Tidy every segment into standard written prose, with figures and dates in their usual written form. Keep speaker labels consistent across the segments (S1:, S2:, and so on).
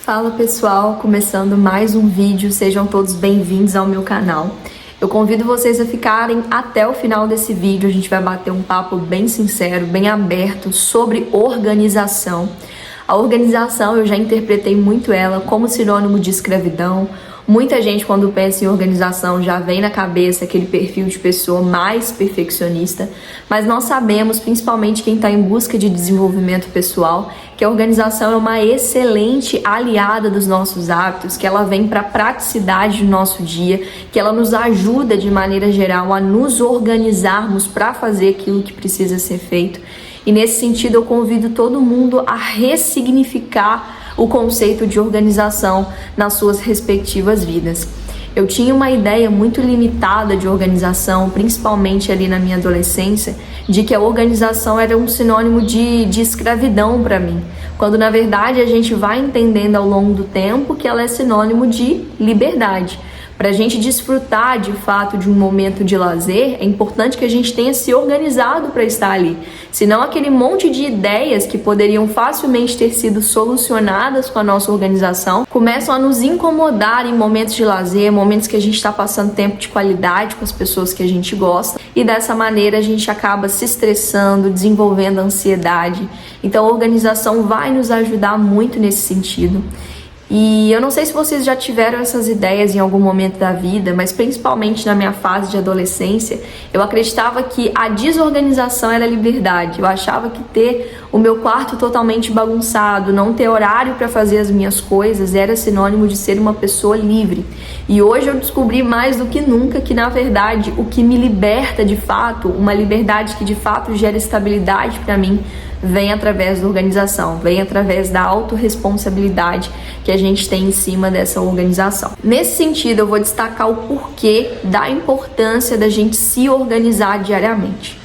S1: Fala pessoal, começando mais um vídeo, sejam todos bem-vindos ao meu canal. Eu convido vocês a ficarem até o final desse vídeo, a gente vai bater um papo bem sincero, bem aberto sobre organização. A organização, eu já interpretei muito ela como sinônimo de escravidão. Muita gente, quando pensa em organização, já vem na cabeça aquele perfil de pessoa mais perfeccionista, mas nós sabemos, principalmente quem está em busca de desenvolvimento pessoal, que a organização é uma excelente aliada dos nossos hábitos, que ela vem para a praticidade do nosso dia, que ela nos ajuda de maneira geral a nos organizarmos para fazer aquilo que precisa ser feito. E nesse sentido eu convido todo mundo a ressignificar o conceito de organização nas suas respectivas vidas. Eu tinha uma ideia muito limitada de organização, principalmente ali na minha adolescência, de que a organização era um sinônimo de escravidão para mim, quando na verdade a gente vai entendendo ao longo do tempo que ela é sinônimo de liberdade. Para a gente desfrutar de fato de um momento de lazer, é importante que a gente tenha se organizado para estar ali. Senão aquele monte de ideias que poderiam facilmente ter sido solucionadas com a nossa organização começam a nos incomodar em momentos de lazer, momentos que a gente está passando tempo de qualidade com as pessoas que a gente gosta. E dessa maneira a gente acaba se estressando, desenvolvendo ansiedade. Então a organização vai nos ajudar muito nesse sentido. E eu não sei se vocês já tiveram essas ideias em algum momento da vida, mas principalmente na minha fase de adolescência, eu acreditava que a desorganização era liberdade. Eu achava que ter o meu quarto totalmente bagunçado, não ter horário para fazer as minhas coisas, era sinônimo de ser uma pessoa livre. E hoje eu descobri mais do que nunca que, na verdade, o que me liberta de fato, uma liberdade que de fato gera estabilidade para mim, vem através da organização, vem através da autorresponsabilidade que a gente tem em cima dessa organização. Nesse sentido, eu vou destacar o porquê da importância da gente se organizar diariamente.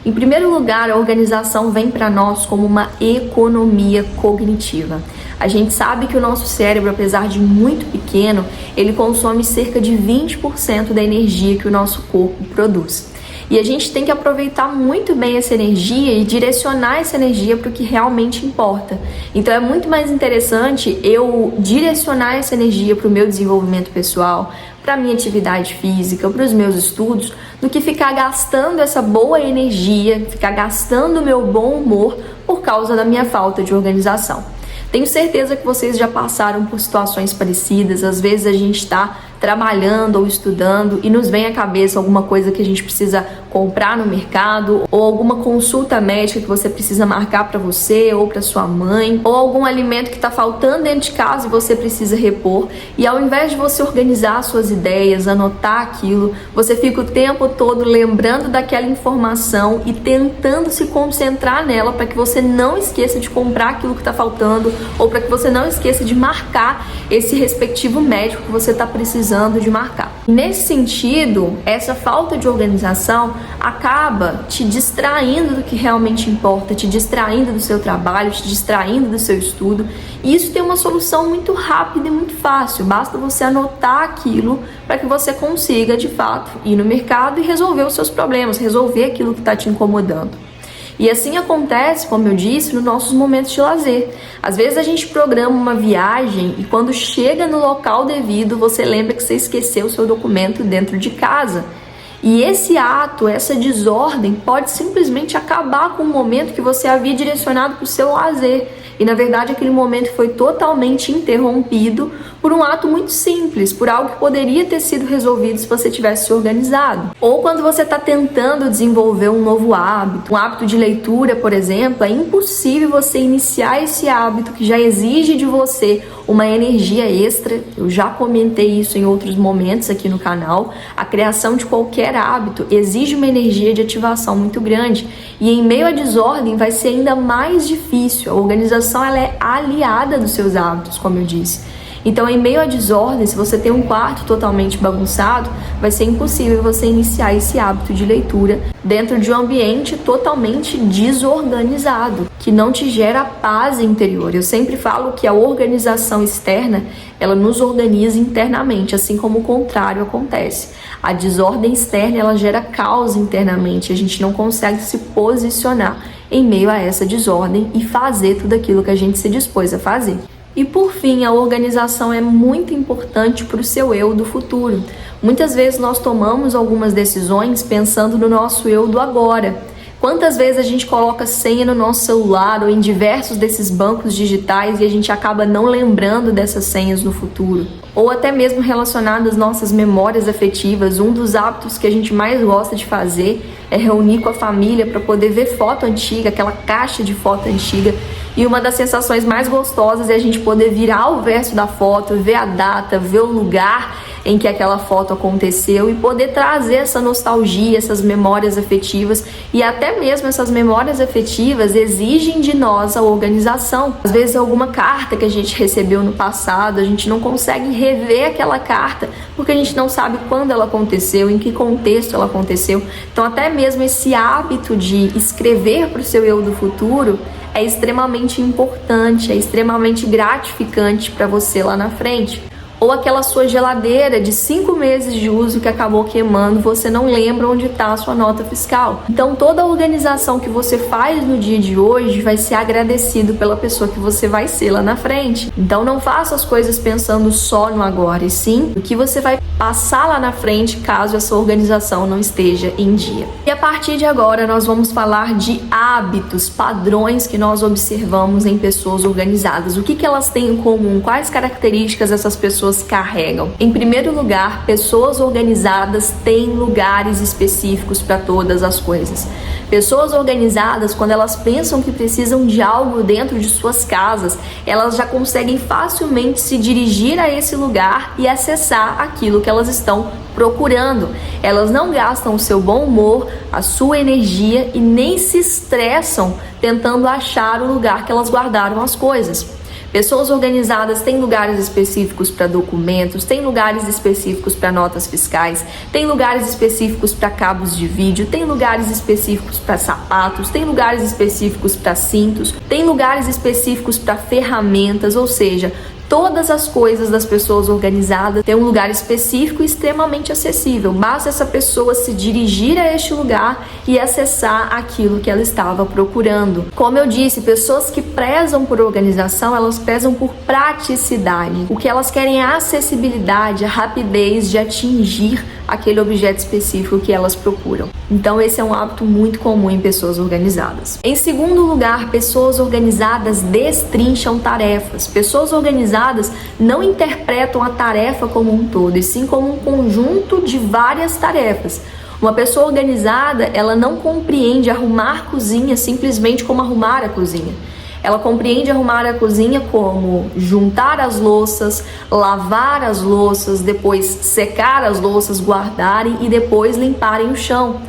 S1: Em primeiro lugar, a organização vem para nós como uma economia cognitiva. A gente sabe que o nosso cérebro, apesar de muito pequeno, ele consome cerca de 20% da energia que o nosso corpo produz. E a gente tem que aproveitar muito bem essa energia e direcionar essa energia para o que realmente importa. Então é muito mais interessante eu direcionar essa energia para o meu desenvolvimento pessoal, para a minha atividade física, para os meus estudos, do que ficar gastando essa boa energia, ficar gastando o meu bom humor por causa da minha falta de organização. Tenho certeza que vocês já passaram por situações parecidas. Às vezes a gente está trabalhando ou estudando e nos vem à cabeça alguma coisa que a gente precisa comprar no mercado, ou alguma consulta médica que você precisa marcar para você ou para sua mãe, ou algum alimento que está faltando dentro de casa e você precisa repor. E ao invés de você organizar suas ideias, anotar aquilo, você fica o tempo todo lembrando daquela informação e tentando se concentrar nela para que você não esqueça de comprar aquilo que está faltando, ou para que você não esqueça de marcar esse respectivo médico que você está precisando de marcar. Nesse sentido, essa falta de organização acaba te distraindo do que realmente importa, te distraindo do seu trabalho, te distraindo do seu estudo. E isso tem uma solução muito rápida e muito fácil. Basta você anotar aquilo para que você consiga, de fato, ir no mercado e resolver os seus problemas, resolver aquilo que está te incomodando. E assim acontece, como eu disse, nos nossos momentos de lazer. Às vezes a gente programa uma viagem e quando chega no local devido, você lembra que você esqueceu o seu documento dentro de casa. E esse ato, essa desordem, pode simplesmente acabar com o momento que você havia direcionado para o seu lazer. E na verdade aquele momento foi totalmente interrompido por um ato muito simples, por algo que poderia ter sido resolvido se você tivesse se organizado. Ou quando você está tentando desenvolver um novo hábito, um hábito de leitura, por exemplo, é impossível você iniciar esse hábito que já exige de você uma energia extra. Eu já comentei isso em outros momentos aqui no canal. A criação de qualquer hábito exige uma energia de ativação muito grande. E em meio à desordem vai ser ainda mais difícil. A organização ela é aliada dos seus hábitos, como eu disse. Então, em meio à desordem, se você tem um quarto totalmente bagunçado, vai ser impossível você iniciar esse hábito de leitura dentro de um ambiente totalmente desorganizado, que não te gera paz interior. Eu sempre falo que a organização externa, ela nos organiza internamente, assim como o contrário acontece. A desordem externa, ela gera caos internamente, a gente não consegue se posicionar em meio a essa desordem e fazer tudo aquilo que a gente se dispôs a fazer. E por fim, a organização é muito importante para o seu eu do futuro. Muitas vezes nós tomamos algumas decisões pensando no nosso eu do agora. Quantas vezes a gente coloca senha no nosso celular ou em diversos desses bancos digitais e a gente acaba não lembrando dessas senhas no futuro? Ou até mesmo relacionado às nossas memórias afetivas, um dos hábitos que a gente mais gosta de fazer é reunir com a família para poder ver foto antiga, aquela caixa de foto antiga. E uma das sensações mais gostosas é a gente poder virar o verso da foto, ver a data, ver o lugar em que aquela foto aconteceu e poder trazer essa nostalgia, essas memórias afetivas. E até mesmo essas memórias afetivas exigem de nós a organização. Às vezes alguma carta que a gente recebeu no passado, a gente não consegue rever aquela carta porque a gente não sabe quando ela aconteceu, em que contexto ela aconteceu. Então até mesmo esse hábito de escrever para o seu eu do futuro é extremamente importante, é extremamente gratificante para você lá na frente. Ou aquela sua geladeira de 5 meses de uso que acabou queimando, você não lembra onde está a sua nota fiscal. Então toda a organização que você faz no dia de hoje vai ser agradecido pela pessoa que você vai ser lá na frente. Então não faça as coisas pensando só no agora, e sim o que você vai passar lá na frente caso essa organização não esteja em dia. E a partir de agora nós vamos falar de hábitos, padrões que nós observamos em pessoas organizadas. O que elas têm em comum? Quais características essas pessoas carregam? Em primeiro lugar, pessoas organizadas têm lugares específicos para todas as coisas. Pessoas organizadas, quando elas pensam que precisam de algo dentro de suas casas, elas já conseguem facilmente se dirigir a esse lugar e acessar aquilo que elas estão procurando. Elas não gastam o seu bom humor, a sua energia e nem se estressam tentando achar o lugar que elas guardaram as coisas. Pessoas organizadas têm lugares específicos para documentos, têm lugares específicos para notas fiscais, têm lugares específicos para cabos de vídeo, têm lugares específicos para sapatos, têm lugares específicos para cintos, têm lugares específicos para ferramentas, ou seja, todas as coisas das pessoas organizadas têm um lugar específico e extremamente acessível. Basta essa pessoa se dirigir a este lugar e acessar aquilo que ela estava procurando. Como eu disse, pessoas que prezam por organização, elas prezam por praticidade. O que elas querem é a acessibilidade, a rapidez de atingir aquele objeto específico que elas procuram. Então esse é um hábito muito comum em pessoas organizadas. Em segundo lugar, pessoas organizadas destrincham tarefas. Pessoas organizadas não interpretam a tarefa como um todo, e sim como um conjunto de várias tarefas. Uma pessoa organizada, ela não compreende arrumar a cozinha simplesmente como arrumar a cozinha. Ela compreende arrumar a cozinha como juntar as louças, lavar as louças, depois secar as louças, guardarem e depois limparem o chão.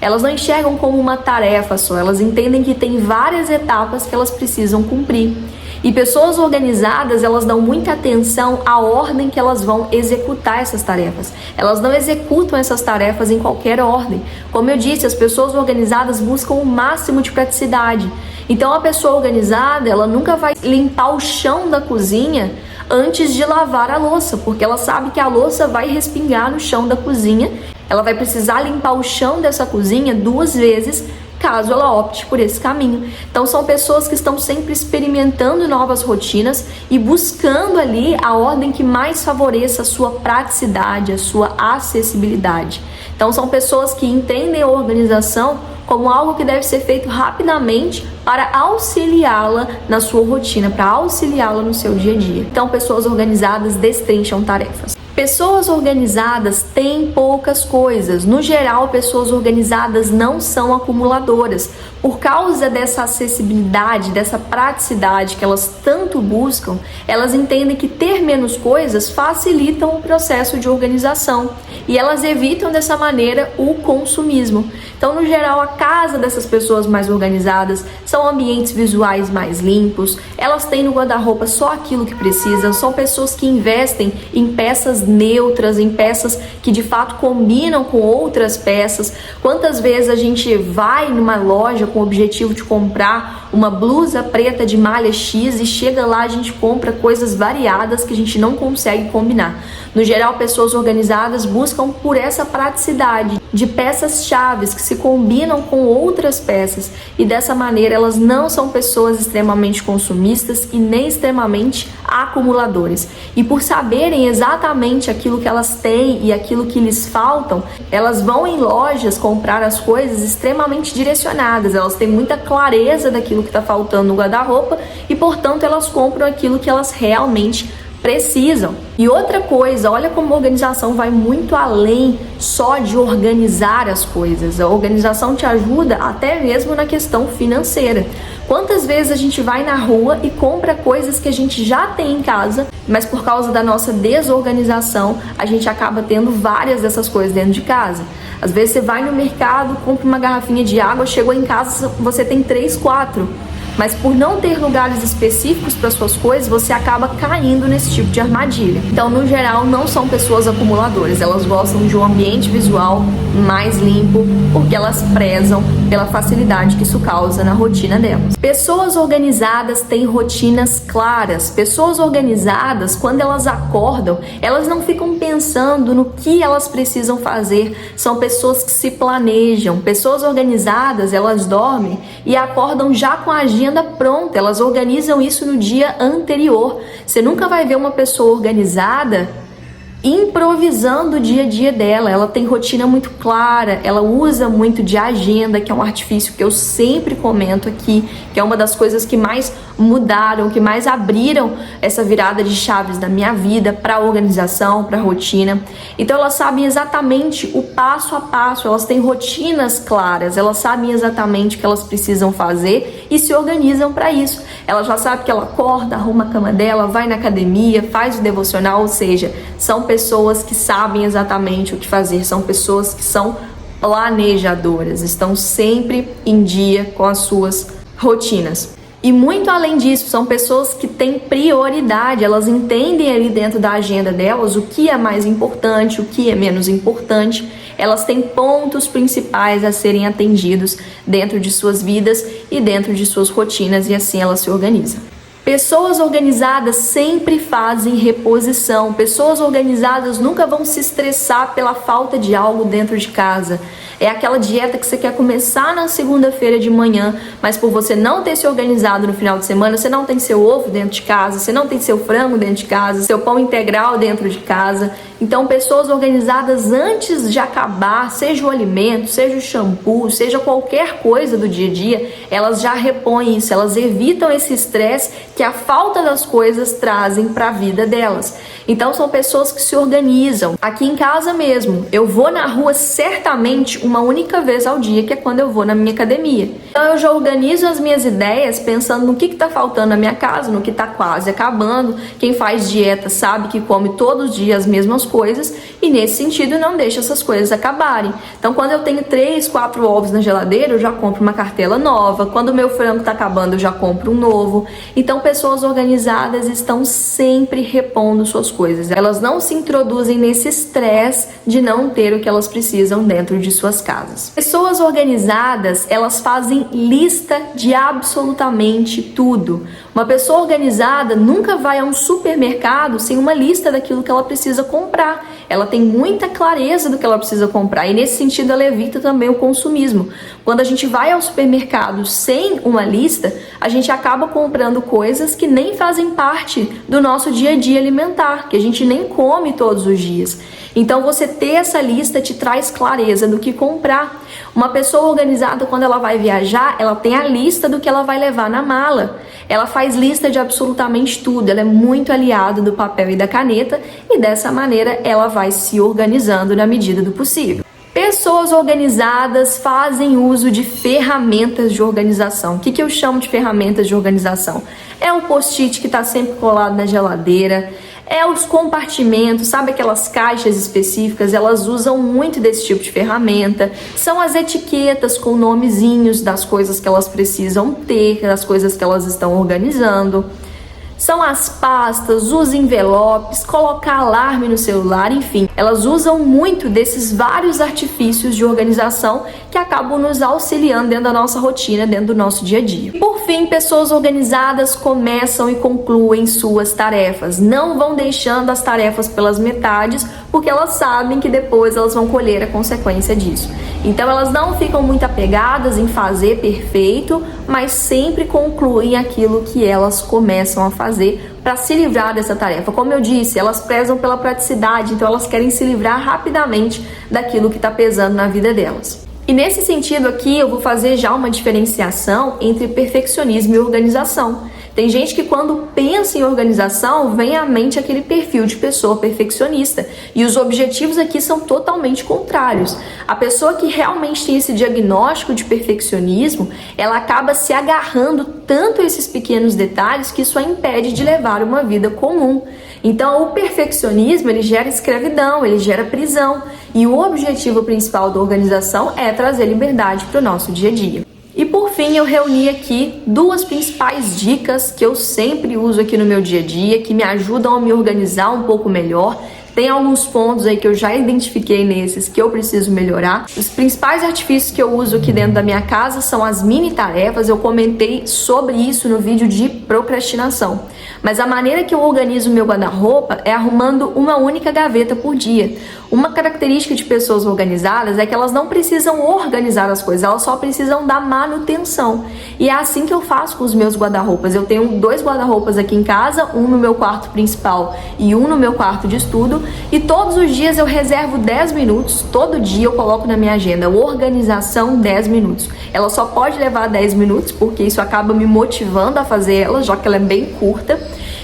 S1: Elas não enxergam como uma tarefa só, elas entendem que tem várias etapas que elas precisam cumprir. E pessoas organizadas, elas dão muita atenção à ordem que elas vão executar essas tarefas. Elas não executam essas tarefas em qualquer ordem. Como eu disse, as pessoas organizadas buscam o máximo de praticidade. Então a pessoa organizada, ela nunca vai limpar o chão da cozinha antes de lavar a louça, porque ela sabe que a louça vai respingar no chão da cozinha. Ela vai precisar limpar o chão dessa cozinha 2 vezes, caso ela opte por esse caminho. Então são pessoas que estão sempre experimentando novas rotinas e buscando ali a ordem que mais favoreça a sua praticidade, a sua acessibilidade. Então são pessoas que entendem a organização como algo que deve ser feito rapidamente para auxiliá-la na sua rotina, para auxiliá-la no seu dia a dia. Então pessoas organizadas destrincham tarefas. Pessoas organizadas têm poucas coisas. No geral, pessoas organizadas não são acumuladoras. Por causa dessa acessibilidade, dessa praticidade que elas tanto buscam, elas entendem que ter menos coisas facilitam o processo de organização e elas evitam dessa maneira o consumismo. Então, no geral, a casa dessas pessoas mais organizadas são ambientes visuais mais limpos, elas têm no guarda-roupa só aquilo que precisam, são pessoas que investem em peças neutras, em peças que de fato combinam com outras peças. Quantas vezes a gente vai numa loja com o objetivo de comprar uma blusa preta de malha X e chega lá a gente compra coisas variadas que a gente não consegue combinar. No geral, pessoas organizadas buscam buscam por essa praticidade de peças-chaves que se combinam com outras peças, e dessa maneira elas não são pessoas extremamente consumistas e nem extremamente acumuladores. E por saberem exatamente aquilo que elas têm e aquilo que lhes faltam, elas vão em lojas comprar as coisas extremamente direcionadas. Elas têm muita clareza daquilo que está faltando no guarda-roupa e, portanto, elas compram aquilo que elas realmente precisam. E outra coisa, olha como a organização vai muito além só de organizar as coisas. A organização te ajuda até mesmo na questão financeira. Quantas vezes a gente vai na rua e compra coisas que a gente já tem em casa, mas por causa da nossa desorganização, a gente acaba tendo várias dessas coisas dentro de casa. Às vezes você vai no mercado, compra uma garrafinha de água, chegou em casa, você tem 3, 4. Mas por não ter lugares específicos para suas coisas, você acaba caindo nesse tipo de armadilha. Então, no geral, não são pessoas acumuladoras. Elas gostam de um ambiente visual mais limpo, porque elas prezam pela facilidade que isso causa na rotina delas. Pessoas organizadas têm rotinas claras. Pessoas organizadas, quando elas acordam, elas não ficam pensando no que elas precisam fazer. São pessoas que se planejam. Pessoas organizadas, elas dormem e acordam já com a agenda pronta, elas organizam isso no dia anterior. Você nunca vai ver uma pessoa organizada improvisando o dia a dia dela. Ela tem rotina muito clara, ela usa muito de agenda, que é um artifício que eu sempre comento aqui, que é uma das coisas que mais mudaram, que mais abriram essa virada de chaves da minha vida para a organização, para a rotina. Então elas sabem exatamente o passo a passo, elas têm rotinas claras, elas sabem exatamente o que elas precisam fazer e se organizam para isso. Ela já sabe que ela acorda, arruma a cama dela, vai na academia, faz o devocional, ou seja, são pessoas que sabem exatamente o que fazer, são pessoas que são planejadoras, estão sempre em dia com as suas rotinas. E muito além disso, são pessoas que têm prioridade, elas entendem ali dentro da agenda delas o que é mais importante, o que é menos importante, elas têm pontos principais a serem atendidos dentro de suas vidas e dentro de suas rotinas, e assim elas se organizam. Pessoas organizadas sempre fazem reposição. Pessoas organizadas nunca vão se estressar pela falta de algo dentro de casa. É aquela dieta que você quer começar na segunda-feira de manhã, mas por você não ter se organizado no final de semana, você não tem seu ovo dentro de casa, você não tem seu frango dentro de casa, seu pão integral dentro de casa. Então, pessoas organizadas, antes de acabar, seja o alimento, seja o shampoo, seja qualquer coisa do dia a dia, elas já repõem isso, elas evitam esse estresse que a falta das coisas trazem para a vida delas. Então, são pessoas que se organizam. Aqui em casa mesmo, eu vou na rua certamente uma única vez ao dia, que é quando eu vou na minha academia. Então, eu já organizo as minhas ideias pensando no que está faltando na minha casa, no que está quase acabando. Quem faz dieta sabe que come todos os dias as mesmas coisas e, nesse sentido, não deixa essas coisas acabarem. Então, quando eu tenho 3, 4 ovos na geladeira, eu já compro uma cartela nova. Quando o meu frango está acabando, eu já compro um novo. Então, pessoas organizadas estão sempre repondo suas coisas. Elas não se introduzem nesse estresse de não ter o que elas precisam dentro de suas casas. Pessoas organizadas, elas fazem lista de absolutamente tudo. Uma pessoa organizada nunca vai a um supermercado sem uma lista daquilo que ela precisa comprar. Ela tem muita clareza do que ela precisa comprar e, nesse sentido, ela evita também o consumismo. Quando a gente vai ao supermercado sem uma lista, a gente acaba comprando coisas que nem fazem parte do nosso dia a dia alimentar, que a gente nem come todos os dias. Então, você ter essa lista te traz clareza do que comprar. Uma pessoa organizada, quando ela vai viajar, ela tem a lista do que ela vai levar na mala. Ela faz lista de absolutamente tudo, ela é muito aliada do papel e da caneta e dessa maneira ela vai se organizando na medida do possível. Pessoas organizadas fazem uso de ferramentas de organização. O que eu chamo de ferramentas de organização? É o post-it que está sempre colado na geladeira, é os compartimentos, sabe aquelas caixas específicas, elas usam muito desse tipo de ferramenta. São as etiquetas com nomezinhos das coisas que elas precisam ter, das coisas que elas estão organizando. São as pastas, os envelopes, colocar alarme no celular, enfim. Elas usam muito desses vários artifícios de organização que acabam nos auxiliando dentro da nossa rotina, dentro do nosso dia a dia. Por fim, pessoas organizadas começam e concluem suas tarefas. Não vão deixando as tarefas pelas metades, porque elas sabem que depois elas vão colher a consequência disso. Então elas não ficam muito apegadas em fazer perfeito, mas sempre concluem aquilo que elas começam a fazer para se livrar dessa tarefa. Como eu disse, elas prezam pela praticidade, então elas querem se livrar rapidamente daquilo que está pesando na vida delas. E nesse sentido aqui, eu vou fazer já uma diferenciação entre perfeccionismo e organização. Tem gente que quando pensa em organização, vem à mente aquele perfil de pessoa perfeccionista. E os objetivos aqui são totalmente contrários. A pessoa que realmente tem esse diagnóstico de perfeccionismo, ela acaba se agarrando tanto a esses pequenos detalhes que isso a impede de levar uma vida comum. Então, o perfeccionismo, ele gera escravidão, ele gera prisão. E o objetivo principal da organização é trazer liberdade para o nosso dia a dia. E por fim, eu reuni aqui duas principais dicas que eu sempre uso aqui no meu dia a dia, que me ajudam a me organizar um pouco melhor. Tem alguns pontos aí que eu já identifiquei nesses que eu preciso melhorar. Os principais artifícios que eu uso aqui dentro da minha casa são as mini tarefas. Eu comentei sobre isso no vídeo de procrastinação. Mas a maneira que eu organizo o meu guarda-roupa é arrumando uma única gaveta por dia. Uma característica de pessoas organizadas é que elas não precisam organizar as coisas, elas só precisam da manutenção. E é assim que eu faço com os meus guarda-roupas. Eu tenho 2 guarda-roupas aqui em casa, um no meu quarto principal e um no meu quarto de estudo. E todos os dias eu reservo 10 minutos, todo dia eu coloco na minha agenda, organização 10 minutos. Ela só pode levar 10 minutos, porque isso acaba me motivando a fazer ela, já que ela é bem curta.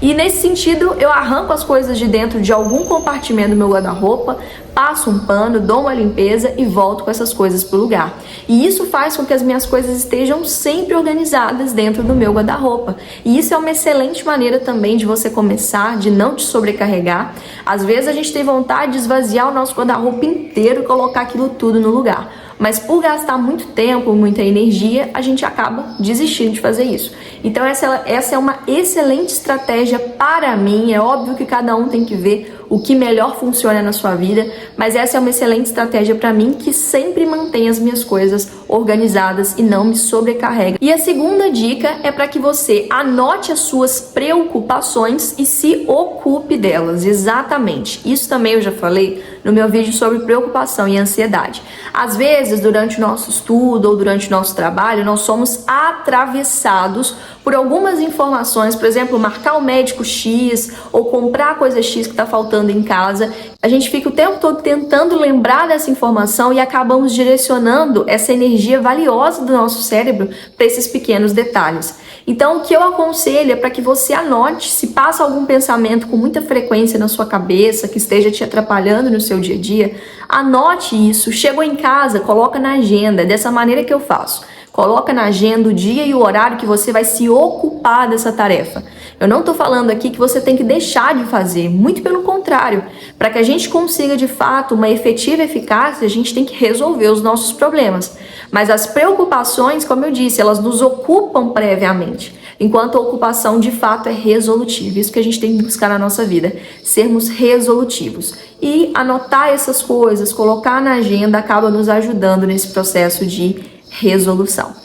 S1: E nesse sentido, eu arranco as coisas de dentro de algum compartimento do meu guarda-roupa, passo um pano, dou uma limpeza e volto com essas coisas para o lugar. E isso faz com que as minhas coisas estejam sempre organizadas dentro do meu guarda-roupa. E isso é uma excelente maneira também de você começar, de não te sobrecarregar. Às vezes a gente tem vontade de esvaziar o nosso guarda-roupa inteiro e colocar aquilo tudo no lugar. Mas por gastar muito tempo, muita energia, a gente acaba desistindo de fazer isso. Então essa é uma excelente estratégia para mim. É óbvio que cada um tem que ver o que melhor funciona na sua vida, mas essa é uma excelente estratégia para mim, que sempre mantém as minhas coisas organizadas e não me sobrecarrega. E a segunda dica é para que você anote as suas preocupações e se ocupe delas. Exatamente. Isso também eu já falei no meu vídeo sobre preocupação e ansiedade. Às vezes, durante o nosso estudo ou durante o nosso trabalho, nós somos atravessados por algumas informações, por exemplo, marcar o médico X ou comprar a coisa X que está faltando em casa. A gente fica o tempo todo tentando lembrar dessa informação e acabamos direcionando essa energia valiosa do nosso cérebro para esses pequenos detalhes. Então, o que eu aconselho é para que você anote, se passa algum pensamento com muita frequência na sua cabeça, que esteja te atrapalhando no seu dia a dia, anote isso. Chegou em casa, coloca na agenda, dessa maneira que eu faço. Coloca na agenda o dia e o horário que você vai se ocupar dessa tarefa. Eu não estou falando aqui que você tem que deixar de fazer, muito pelo contrário. Para que a gente consiga de fato uma efetiva eficácia, a gente tem que resolver os nossos problemas. Mas as preocupações, como eu disse, elas nos ocupam previamente, enquanto a ocupação de fato é resolutiva. Isso que a gente tem que buscar na nossa vida, sermos resolutivos. E anotar essas coisas, colocar na agenda, acaba nos ajudando nesse processo de resolução.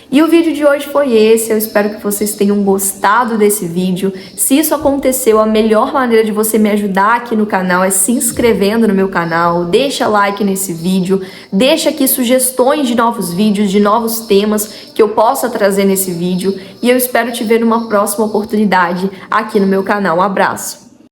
S1: E o vídeo de hoje foi esse. Eu espero que vocês tenham gostado desse vídeo. Se isso aconteceu, a melhor maneira de você me ajudar aqui no canal é se inscrevendo no meu canal, deixa like nesse vídeo, deixa aqui sugestões de novos vídeos, de novos temas que eu possa trazer nesse vídeo, e eu espero te ver numa próxima oportunidade aqui no meu canal. Um abraço!